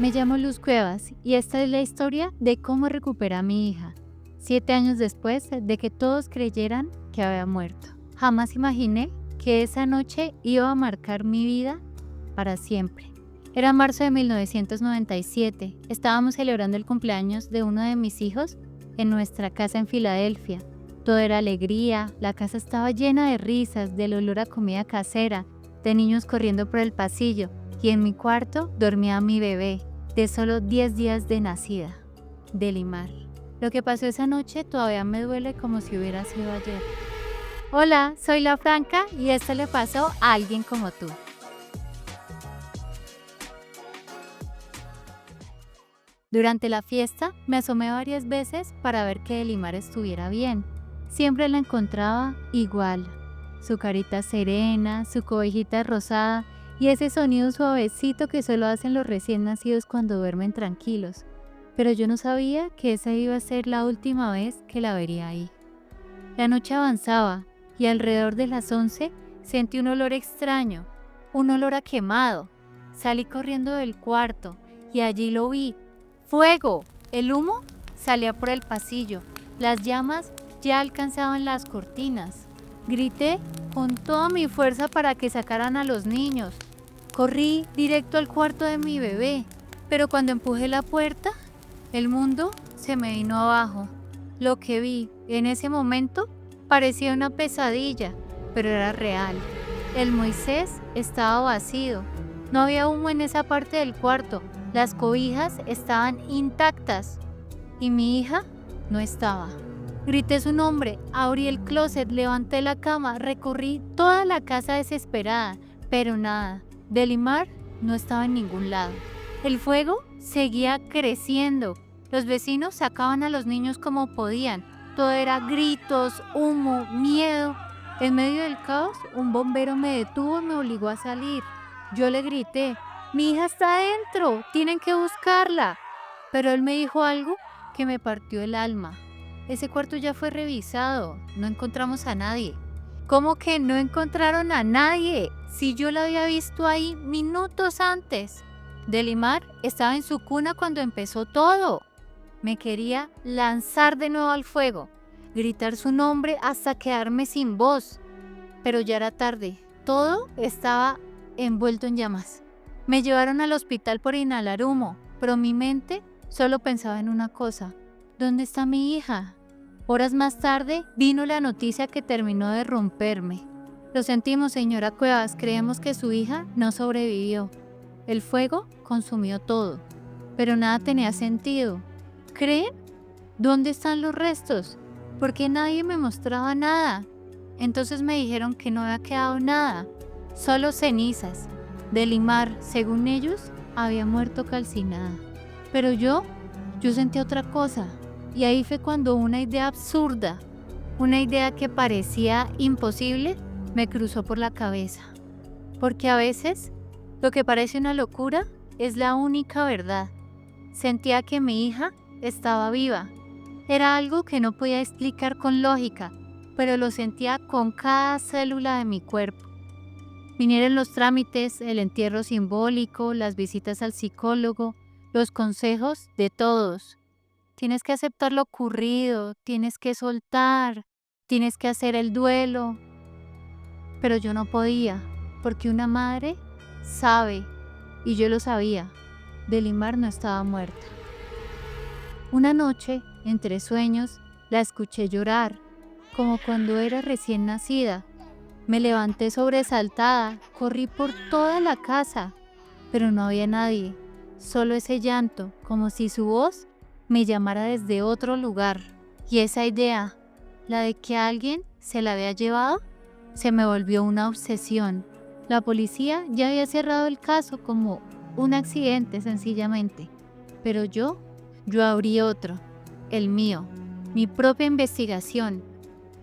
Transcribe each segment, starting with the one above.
Me llamo Luz Cuevas y esta es la historia de cómo recuperé a mi hija, 7 años después de que todos creyeran que había muerto. Jamás imaginé que esa noche iba a marcar mi vida para siempre. Era marzo de 1997, estábamos celebrando el cumpleaños de uno de mis hijos en nuestra casa en Filadelfia. Todo era alegría, la casa estaba llena de risas, del olor a comida casera, de niños corriendo por el pasillo, y en mi cuarto dormía mi bebé, de solo 10 días de nacida, Delimar. Lo que pasó esa noche todavía me duele como si hubiera sido ayer. Hola, soy La Franca y esto le pasó a alguien como tú. Durante la fiesta me asomé varias veces para ver que Delimar estuviera bien. Siempre la encontraba igual, su carita serena, su cobijita rosada y ese sonido suavecito que solo hacen los recién nacidos cuando duermen tranquilos. Pero yo no sabía que esa iba a ser la última vez que la vería ahí. La noche avanzaba y alrededor de las 11 sentí un olor extraño, un olor a quemado. Salí corriendo del cuarto y allí lo vi. ¡Fuego! El humo salía por el pasillo. Las llamas ya alcanzaban las cortinas. Grité con toda mi fuerza para que sacaran a los niños. Corrí directo al cuarto de mi bebé, pero cuando empujé la puerta, el mundo se me vino abajo. Lo que vi en ese momento parecía una pesadilla, pero era real. El Moisés estaba vacío. No había humo en esa parte del cuarto. Las cobijas estaban intactas y mi hija no estaba. Grité su nombre, abrí el closet, levanté la cama, recorrí toda la casa desesperada, pero nada. Delimar no estaba en ningún lado. El fuego seguía creciendo. Los vecinos sacaban a los niños como podían. Todo era gritos, humo, miedo. En medio del caos, un bombero me detuvo y me obligó a salir. Yo le grité: «Mi hija está adentro, tienen que buscarla». Pero él me dijo algo que me partió el alma. Ese cuarto ya fue revisado, no encontramos a nadie. ¿Cómo que no encontraron a nadie? Si yo la había visto ahí minutos antes. Delimar estaba en su cuna cuando empezó todo. Me quería lanzar de nuevo al fuego, gritar su nombre hasta quedarme sin voz. Pero ya era tarde, todo estaba envuelto en llamas. Me llevaron al hospital por inhalar humo, pero mi mente solo pensaba en una cosa: ¿dónde está mi hija? Horas más tarde vino la noticia que terminó de romperme. Lo sentimos, señora Cuevas, creemos que su hija no sobrevivió. El fuego consumió todo, pero nada tenía sentido. ¿Creen? ¿Dónde están los restos? ¿Por qué nadie me mostraba nada? Entonces me dijeron que no había quedado nada, solo cenizas. Delimar, según ellos, había muerto calcinada. Pero yo sentí otra cosa. Y ahí fue cuando una idea absurda, una idea que parecía imposible, me cruzó por la cabeza. Porque a veces, lo que parece una locura es la única verdad. Sentía que mi hija estaba viva. Era algo que no podía explicar con lógica, pero lo sentía con cada célula de mi cuerpo. Vinieron los trámites, el entierro simbólico, las visitas al psicólogo, los consejos de todos. Tienes que aceptar lo ocurrido, tienes que soltar, tienes que hacer el duelo. Pero yo no podía, porque una madre sabe, y yo lo sabía, Delimar no estaba muerta. Una noche, entre sueños, la escuché llorar, como cuando era recién nacida. Me levanté sobresaltada, corrí por toda la casa, pero no había nadie, solo ese llanto, como si su voz me llamara desde otro lugar. Y esa idea, la de que alguien se la había llevado, se me volvió una obsesión. La policía ya había cerrado el caso como un accidente sencillamente, pero yo abrí otro, el mío, mi propia investigación.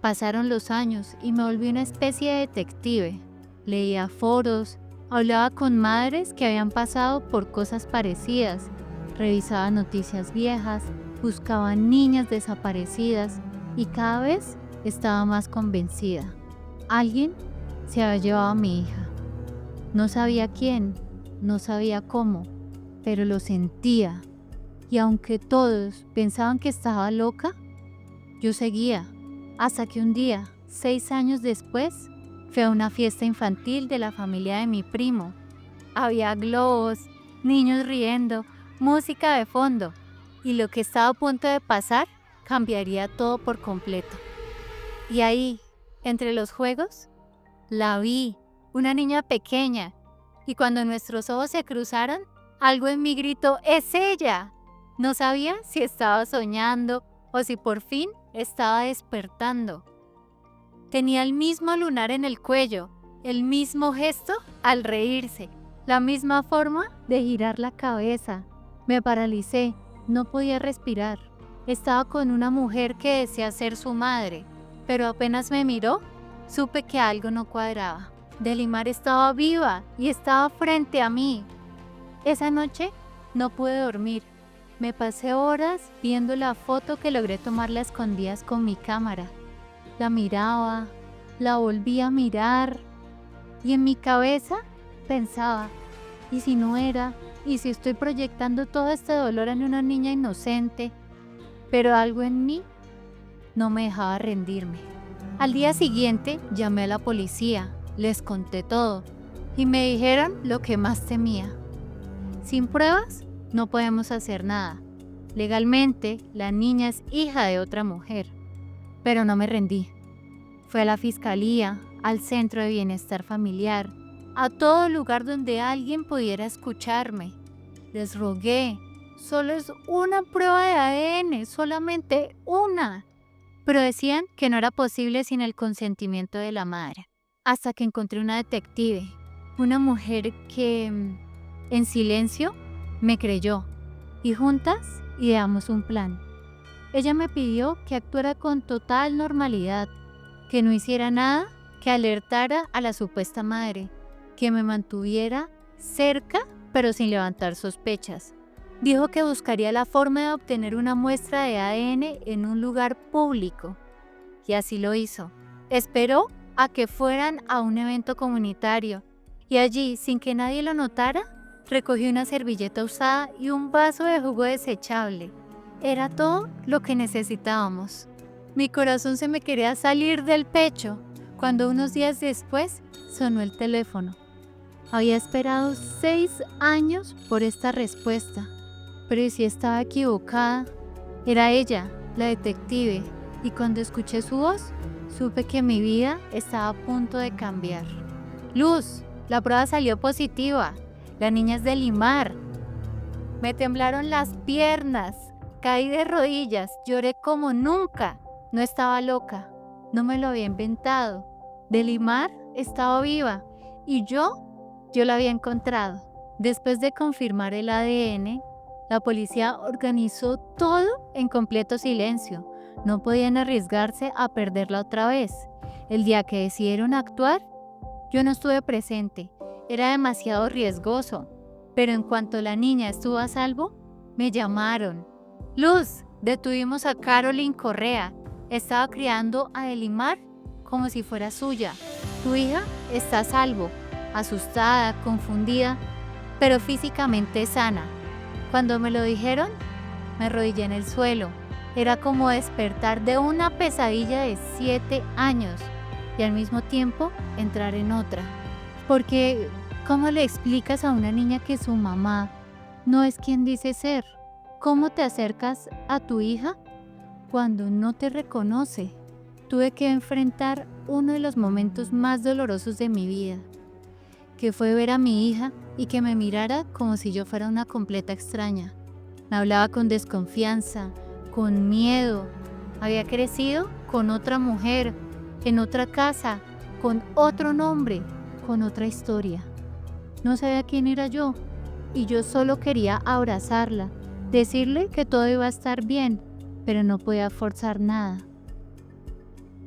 Pasaron los años y me volví una especie de detective. Leía foros, hablaba con madres que habían pasado por cosas parecidas, revisaba noticias viejas, buscaba niñas desaparecidas y cada vez estaba más convencida. Alguien se había llevado a mi hija. No sabía quién, no sabía cómo, pero lo sentía. Y aunque todos pensaban que estaba loca, yo seguía, hasta que un día, 6 años después, fui a una fiesta infantil de la familia de mi primo. Había globos, niños riendo, música de fondo, y lo que estaba a punto de pasar cambiaría todo por completo. Y ahí, entre los juegos, la vi, una niña pequeña, y cuando nuestros ojos se cruzaron, algo en mí gritó: ¡es ella! No sabía si estaba soñando o si por fin estaba despertando. Tenía el mismo lunar en el cuello, el mismo gesto al reírse, la misma forma de girar la cabeza. Me paralicé, no podía respirar. Estaba con una mujer que decía ser su madre, pero apenas me miró, supe que algo no cuadraba. Delimar estaba viva y estaba frente a mí. Esa noche no pude dormir. Me pasé horas viendo la foto que logré tomarla a escondidas con mi cámara. La miraba, la volvía a mirar y en mi cabeza pensaba: ¿y si no era? ¿Y si estoy proyectando todo este dolor en una niña inocente? Pero algo en mí no me dejaba rendirme. Al día siguiente llamé a la policía, les conté todo y me dijeron lo que más temía. Sin pruebas no podemos hacer nada. Legalmente la niña es hija de otra mujer, pero no me rendí. Fui a la fiscalía, al centro de bienestar familiar, a todo lugar donde alguien pudiera escucharme. Les rogué, solo es una prueba de ADN, solamente una. Pero decían que no era posible sin el consentimiento de la madre. Hasta que encontré una detective, una mujer que, en silencio, me creyó. Y juntas ideamos un plan. Ella me pidió que actuara con total normalidad, que no hiciera nada que alertara a la supuesta madre, que me mantuviera cerca pero sin levantar sospechas. Dijo que buscaría la forma de obtener una muestra de ADN en un lugar público. Y así lo hizo. Esperó a que fueran a un evento comunitario y allí, sin que nadie lo notara, recogió una servilleta usada y un vaso de jugo desechable. Era todo lo que necesitábamos. Mi corazón se me quería salir del pecho cuando unos días después sonó el teléfono. Había esperado 6 años por esta respuesta, pero ¿y si estaba equivocada? Era ella, la detective, y cuando escuché su voz, supe que mi vida estaba a punto de cambiar. Luz, la prueba salió positiva. La niña es de Limar. Me temblaron las piernas, caí de rodillas, lloré como nunca. No estaba loca, no me lo había inventado. Delimar estaba viva y yo la había encontrado. Después de confirmar el ADN, la policía organizó todo en completo silencio. No podían arriesgarse a perderla otra vez. El día que decidieron actuar, yo no estuve presente. Era demasiado riesgoso. Pero en cuanto la niña estuvo a salvo, me llamaron. Luz, detuvimos a Caroline Correa. Estaba criando a Delimar como si fuera suya. Tu hija está a salvo, asustada, confundida, pero físicamente sana. Cuando me lo dijeron, me arrodillé en el suelo. Era como despertar de una pesadilla de 7 años y al mismo tiempo entrar en otra. Porque, ¿cómo le explicas a una niña que su mamá no es quien dice ser? ¿Cómo te acercas a tu hija cuando no te reconoce? Tuve que enfrentar uno de los momentos más dolorosos de mi vida, que fue ver a mi hija y que me mirara como si yo fuera una completa extraña. Me hablaba con desconfianza, con miedo. Había crecido con otra mujer, en otra casa, con otro nombre, con otra historia. No sabía quién era yo y yo solo quería abrazarla, decirle que todo iba a estar bien, pero no podía forzar nada.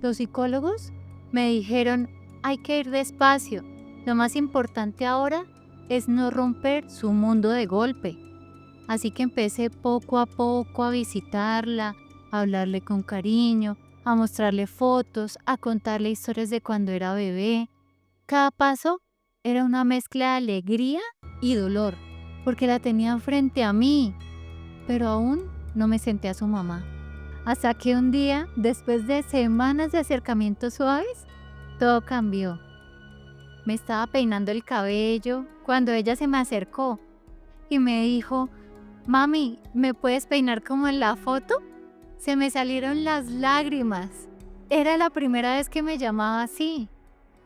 Los psicólogos me dijeron: hay que ir despacio. Lo más importante ahora es no romper su mundo de golpe. Así que empecé poco a poco a visitarla, a hablarle con cariño, a mostrarle fotos, a contarle historias de cuando era bebé. Cada paso era una mezcla de alegría y dolor. porque la tenían frente a mí, pero aún no me senté a su mamá. Hasta que un día, después de semanas de acercamientos suaves, todo cambió. Me estaba peinando el cabello cuando ella se me acercó y me dijo: «Mami, ¿me puedes peinar como en la foto?». Se me salieron las lágrimas. Era la primera vez que me llamaba así.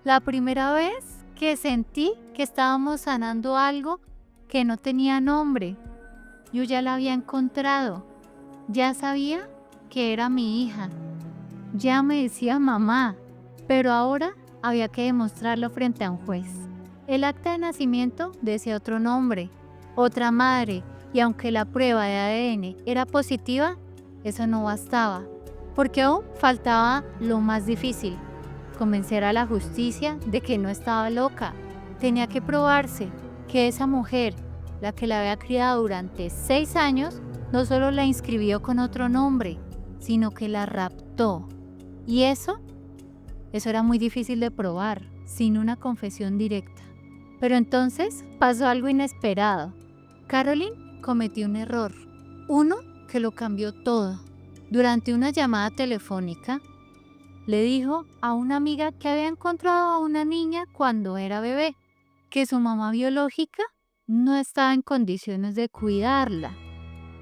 La primera vez que sentí que estábamos sanando algo que no tenía nombre. Yo ya la había encontrado. Ya sabía que era mi hija. Ya me decía mamá, pero ahora había que demostrarlo frente a un juez. El acta de nacimiento decía otro nombre, otra madre, y aunque la prueba de ADN era positiva, eso no bastaba, porque aún faltaba lo más difícil: convencer a la justicia de que no estaba loca. Tenía que probarse que esa mujer, la que la había criado durante 6 años, no solo la inscribió con otro nombre, sino que la raptó. Y eso era muy difícil de probar, sin una confesión directa. Pero entonces pasó algo inesperado. Caroline cometió un error, uno que lo cambió todo. Durante una llamada telefónica, le dijo a una amiga que había encontrado a una niña cuando era bebé, que su mamá biológica no estaba en condiciones de cuidarla,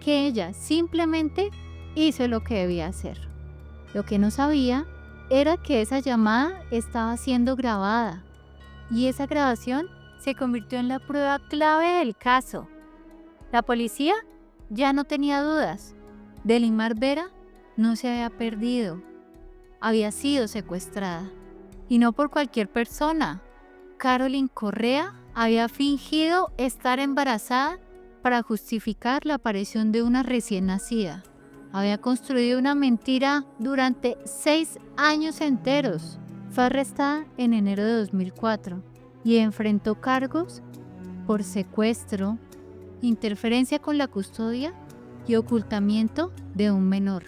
que ella simplemente hizo lo que debía hacer. Lo que no sabía era que esa llamada estaba siendo grabada, y esa grabación se convirtió en la prueba clave del caso. La policía ya no tenía dudas. Delimar Vera no se había perdido, había sido secuestrada. Y no por cualquier persona. Caroline Correa había fingido estar embarazada para justificar la aparición de una recién nacida. Había construido una mentira durante 6 años enteros. Fue arrestada en enero de 2004 y enfrentó cargos por secuestro, interferencia con la custodia y ocultamiento de un menor.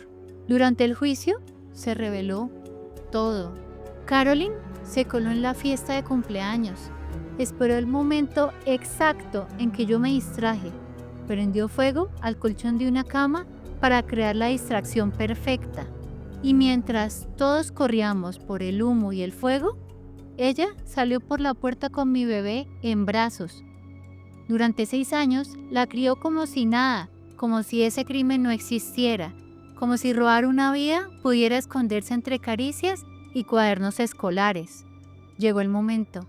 Durante el juicio se reveló todo. Caroline se coló en la fiesta de cumpleaños. Esperó el momento exacto en que yo me distraje. Prendió fuego al colchón de una cama para crear la distracción perfecta. Y mientras todos corríamos por el humo y el fuego, ella salió por la puerta con mi bebé en brazos. Durante 6 años la crió como si nada, como si ese crimen no existiera, como si robar una vida pudiera esconderse entre caricias y cuadernos escolares. Llegó el momento.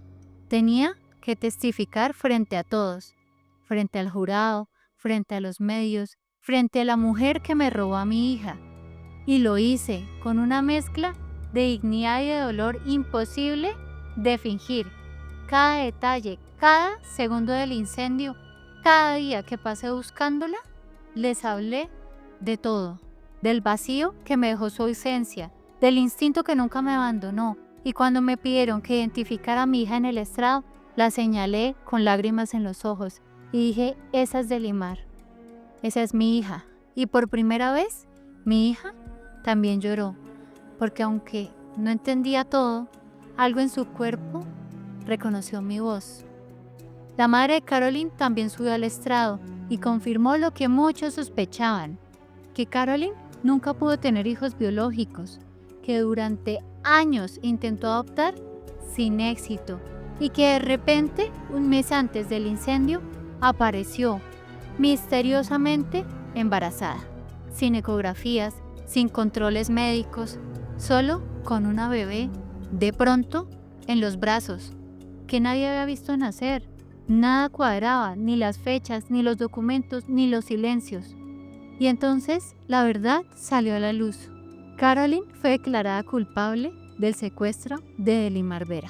Tenía que testificar frente a todos, frente al jurado, frente a los medios, frente a la mujer que me robó a mi hija. Y lo hice con una mezcla de dignidad y de dolor imposible de fingir. Cada detalle, cada segundo del incendio, cada día que pasé buscándola, les hablé de todo. Del vacío que me dejó su ausencia, del instinto que nunca me abandonó. Y cuando me pidieron que identificara a mi hija en el estrado, la señalé con lágrimas en los ojos y dije: esa es Delimar, esa es mi hija. Y por primera vez, mi hija también lloró, porque aunque no entendía todo, algo en su cuerpo reconoció mi voz. La madre de Caroline también subió al estrado y confirmó lo que muchos sospechaban, que Caroline nunca pudo tener hijos biológicos, que durante años intentó adoptar sin éxito y que de repente, un mes antes del incendio, apareció misteriosamente embarazada, sin ecografías, sin controles médicos, solo con una bebé de pronto en los brazos, que nadie había visto nacer. Nada cuadraba, ni las fechas, ni los documentos, ni los silencios. Y entonces la verdad salió a la luz. Caroline fue declarada culpable del secuestro de Delimar Vera.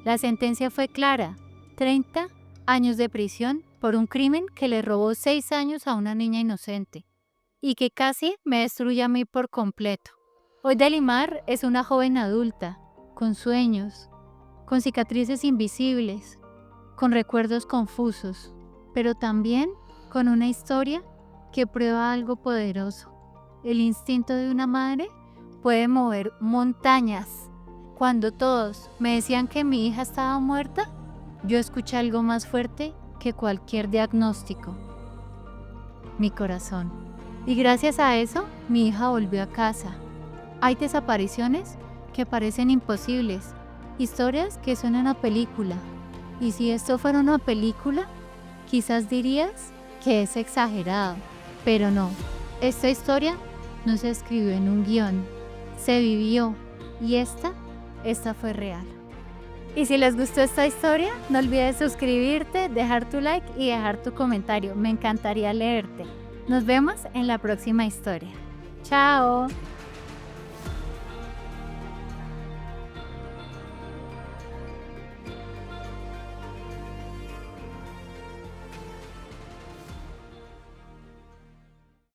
La sentencia fue clara: 30 años de prisión por un crimen que le robó 6 años a una niña inocente y que casi me destruye a mí por completo. Hoy Delimar es una joven adulta, con sueños, con cicatrices invisibles, con recuerdos confusos, pero también con una historia que prueba algo poderoso. El instinto de una madre puede mover montañas. Cuando todos me decían que mi hija estaba muerta, yo escuché algo más fuerte que cualquier diagnóstico. Mi corazón. Y gracias a eso, mi hija volvió a casa. Hay desapariciones que parecen imposibles, historias que suenan a película. Y si esto fuera una película, quizás dirías que es exagerado, pero no. Esta historia no se escribió en un guión, se vivió y esta fue real. Y si les gustó esta historia, no olvides suscribirte, dejar tu like y dejar tu comentario. Me encantaría leerte. Nos vemos en la próxima historia. ¡Chao!